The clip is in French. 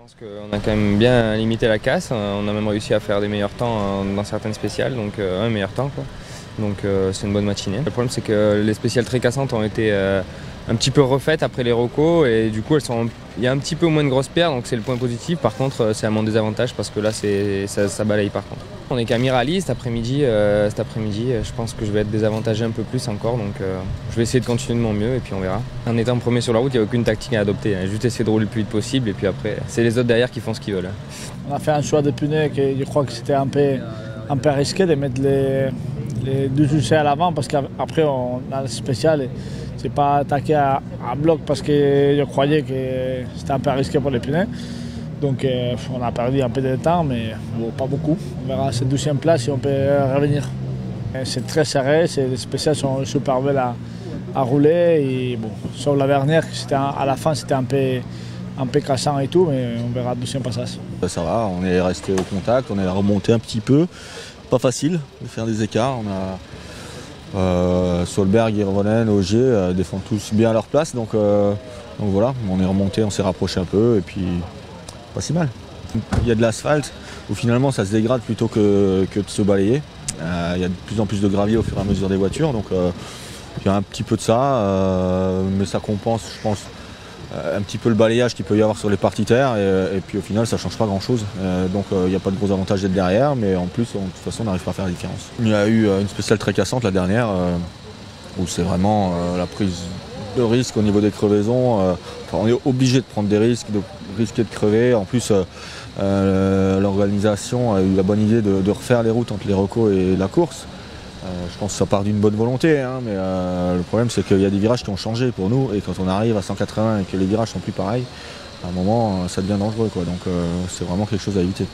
Je pense qu'on a quand même bien limité la casse, on a même réussi à faire des meilleurs temps dans certaines spéciales, donc un meilleur temps quoi. Donc c'est une bonne matinée. Le problème c'est que les spéciales très cassantes ont été un petit peu refaites après les recos et du coup il y a un petit peu moins de grosses pierres, donc c'est le point positif. Par contre c'est à mon désavantage parce que là ça balaye par contre. On est qu'à Mirali cet après-midi, je pense que je vais être désavantagé un peu plus encore, donc je vais essayer de continuer de mon mieux et puis on verra. En étant premier sur la route, il n'y a aucune tactique à adopter, hein. Juste essayer de rouler le plus vite possible et puis après c'est les autres derrière qui font ce qu'ils veulent. On a fait un choix de pneus que je crois que c'était un peu risqué de mettre les deux essais à l'avant parce qu'après on a le spécial et c'est pas attaqué à bloc parce que je croyais que c'était un peu risqué pour les pneus. Donc on a perdu un peu de temps, mais bon, pas beaucoup. On verra cette 12e place si on peut revenir. C'est très serré, les spéciales sont super belles à rouler. Et bon, sauf la dernière, à la fin c'était un peu cassant et tout, mais on verra le 12e passage. Ça va, on est resté au contact, on est remonté un petit peu. Pas facile de faire des écarts. On a Solberg, Hirvonen, Ogier défendent tous bien à leur place. Donc voilà, on est remonté, on s'est rapproché un peu et puis pas si mal. Il y a de l'asphalte où finalement ça se dégrade plutôt que de se balayer. Il y a de plus en plus de gravier au fur et à mesure des voitures, donc il y a un petit peu de ça, mais ça compense, je pense, un petit peu le balayage qu'il peut y avoir sur les parties terre et puis au final ça change pas grand chose. Donc il n'y a pas de gros avantage d'être derrière, mais en plus de toute façon on n'arrive pas à faire la différence. Il y a eu une spéciale très cassante la dernière où c'est vraiment la prise de risque au niveau des crevaisons. On est obligé de prendre des risques, de risquer de crever. En plus l'organisation a eu la bonne idée de refaire les routes entre les recos et la course. Je pense que ça part d'une bonne volonté, hein, mais le problème c'est qu'il y a des virages qui ont changé pour nous et quand on arrive à 180 et que les virages sont plus pareils, à un moment ça devient dangereux, quoi. Donc c'est vraiment quelque chose à éviter.